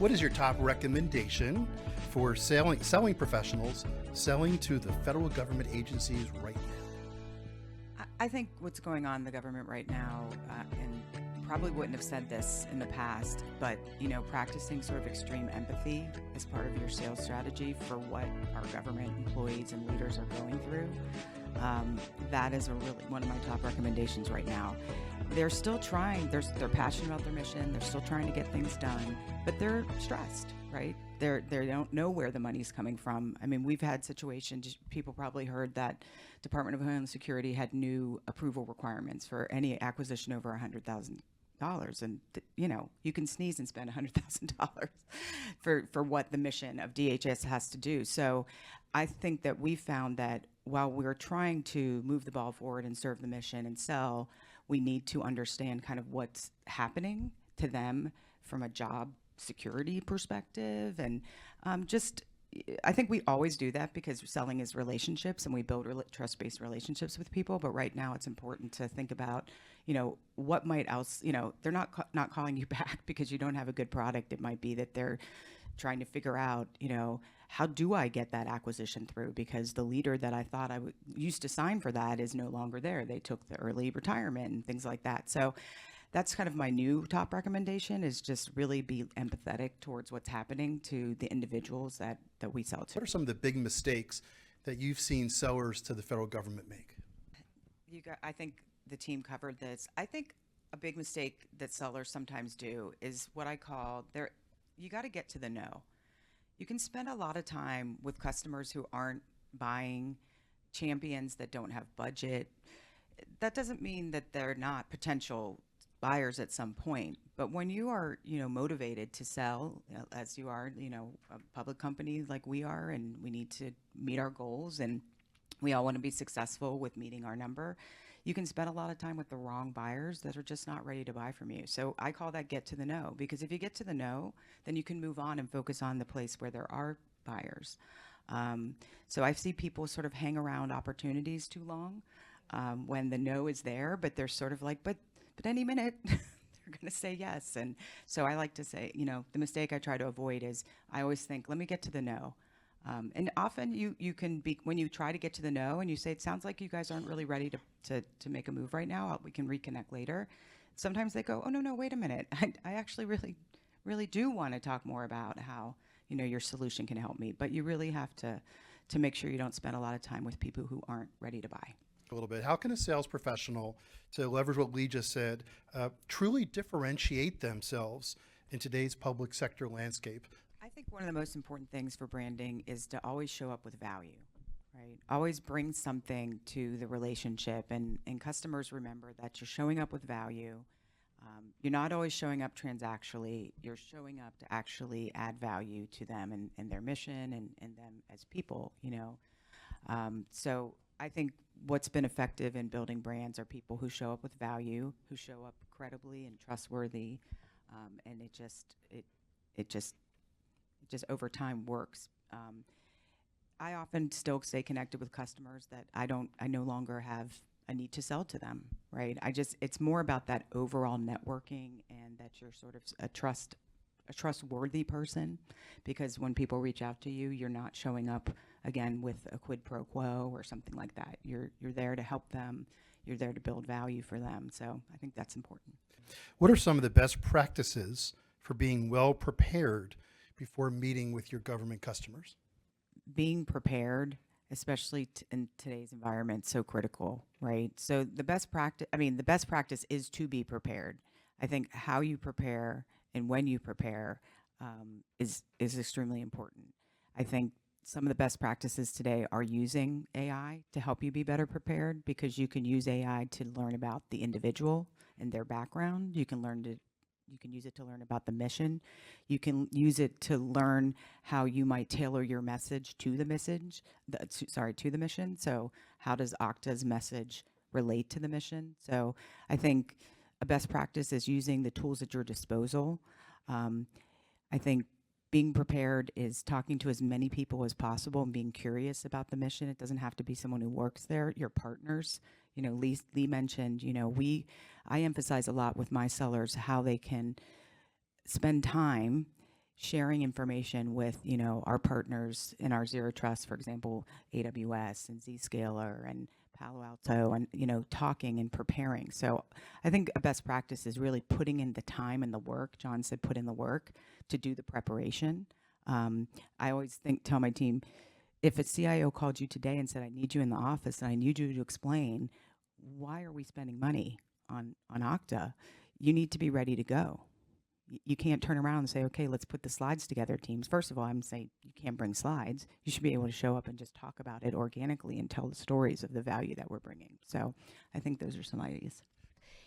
What is your top recommendation for selling professionals selling to the federal government agencies right now? I think what's going on in the government right now, and probably wouldn't have said this in the past, but practicing sort of extreme empathy as part of your sales strategy for what our government employees and leaders are going through. That is one of my top recommendations right now. They're still trying. They're passionate about their mission. They're still trying to get things done, but they're stressed, right? They don't know where the money's coming from. I mean, we've had situations. People probably heard that Department of Homeland Security had new approval requirements for any acquisition over $100,000, and you can sneeze and spend $100,000 for what the mission of DHS has to do. So, I think that we found that while we're trying to move the ball forward and serve the mission and sell, we need to understand kind of what's happening to them from a job security perspective. And I think we always do that because selling is relationships and we build trust-based relationships with people. But right now it's important to think about, what might else, they're not calling you back because you don't have a good product. It might be that they're trying to figure out, how do I get that acquisition through? Because the leader that I thought I used to sign for that is no longer there. They took the early retirement and things like that. So that's kind of my new top recommendation, is just really be empathetic towards what's happening to the individuals that we sell to. What are some of the big mistakes that you've seen sellers to the federal government make? I think the team covered this. I think a big mistake that sellers sometimes do is what I call you got to get to the know. You can spend a lot of time with customers who aren't buying, champions that don't have budget. That doesn't mean that they're not potential buyers at some point. But when you are, motivated to sell, as you are, a public company like we are, and we need to meet our goals, and we all want to be successful with meeting our number, you can spend a lot of time with the wrong buyers that are just not ready to buy from you. So I call that get to the know, because if you get to the know, then you can move on and focus on the place where there are buyers. So I see people sort of hang around opportunities too long when the no is there, but they're sort of like, but any minute they're going to say yes. And so I like to say, the mistake I try to avoid is I always think, let me get to the no. And often you can be, when you try to get to the no and you say, it sounds like you guys aren't really ready to make a move right now, we can reconnect later. Sometimes they go, oh, no, wait a minute. I actually really do want to talk more about how, your solution can help me. But you really have to make sure you don't spend a lot of time with people who aren't ready to buy. A little bit. How can a sales professional, to leverage what Lee just said, truly differentiate themselves in today's public sector landscape? I think one of the most important things for branding is to always show up with value, right? Always bring something to the relationship, and customers remember that you're showing up with value. You're not always showing up transactionally. You're showing up to actually add value to them and their mission and them as people, So I think what's been effective in building brands are people who show up with value, who show up credibly and trustworthy, and it just over time works. I often still stay connected with customers that I no longer have a need to sell to them, right? It's more about that overall networking, and that you're sort of a trustworthy person, because when people reach out to you, you're not showing up again with a quid pro quo or something like that. You're there to help them. You're there to build value for them. So I think that's important. What are some of the best practices for being well prepared before meeting with your government customers? Being prepared, especially in today's environment, so critical, right? So the best practice is to be prepared. I think how you prepare and when you prepare is extremely important. I think some of the best practices today are using AI to help you be better prepared, because you can use AI to learn about the individual and their background. You can use it to learn about the mission. You can use it to learn how you might tailor your message to the mission. So how does Okta's message relate to the mission? So I think a best practice is using the tools at your disposal. I think being prepared is talking to as many people as possible and being curious about the mission. It doesn't have to be someone who works there, your partners. Lee mentioned, I emphasize a lot with my sellers how they can spend time sharing information with, our partners in our Zero Trust, for example, AWS and Zscaler and Palo Alto, and, talking and preparing. So I think a best practice is really putting in the time and the work. John said put in the work to do the preparation. I always tell my team, if a CIO called you today and said, I need you in the office and I need you to explain, why are we spending money on Okta? You need to be ready to go. You can't turn around and say, okay, let's put the slides together, teams. First of all, I'm saying you can't bring slides. You should be able to show up and just talk about it organically and tell the stories of the value that we're bringing. So I think those are some ideas.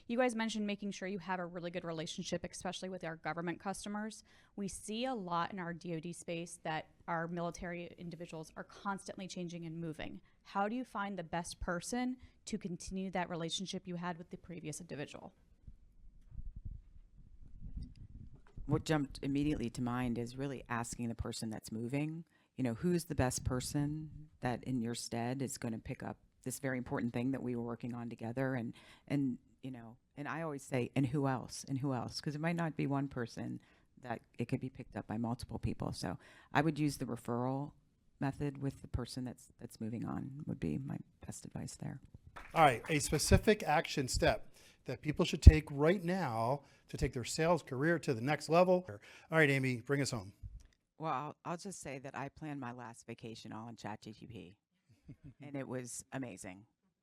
You guys mentioned making sure you have a really good relationship, especially with our government customers. We see a lot in our DoD space that our military individuals are constantly changing and moving. How do you find the best person to continue that relationship you had with the previous individual? What jumped immediately to mind is really asking the person that's moving, who's the best person that in your stead is going to pick up this very important thing that we were working on together. And I always say, and who else? Because it might not be one person, that it could be picked up by multiple people. So I would use the referral method with the person that's moving on would be my best advice there. All right, a specific action step that people should take right now to take their sales career to the next level. All right, Amy, bring us home. Well, I'll just say that I planned my last vacation all on ChatGPT, and it was amazing.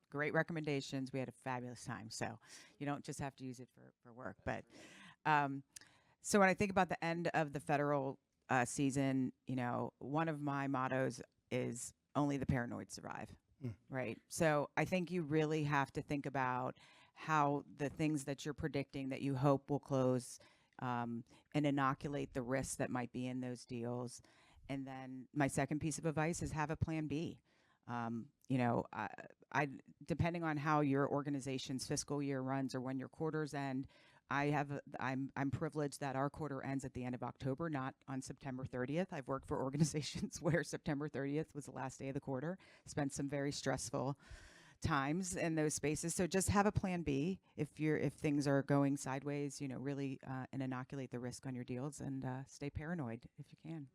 Great recommendations. We had a fabulous time. So you don't just have to use it for work. But so when I think about the end of the federal season, one of my mottos is only the paranoid survive, right? So I think you really have to think about how the things that you're predicting that you hope will close and inoculate the risks that might be in those deals. And then my second piece of advice is have a plan B. I depending on how your organization's fiscal year runs or when your quarters end, I'm privileged that our quarter ends at the end of October, not on September 30th. I've worked for organizations where September 30th was the last day of the quarter. Spent some very stressful times in those spaces. So just have a plan B if things are going sideways, really and inoculate the risk on your deals and stay paranoid if you can.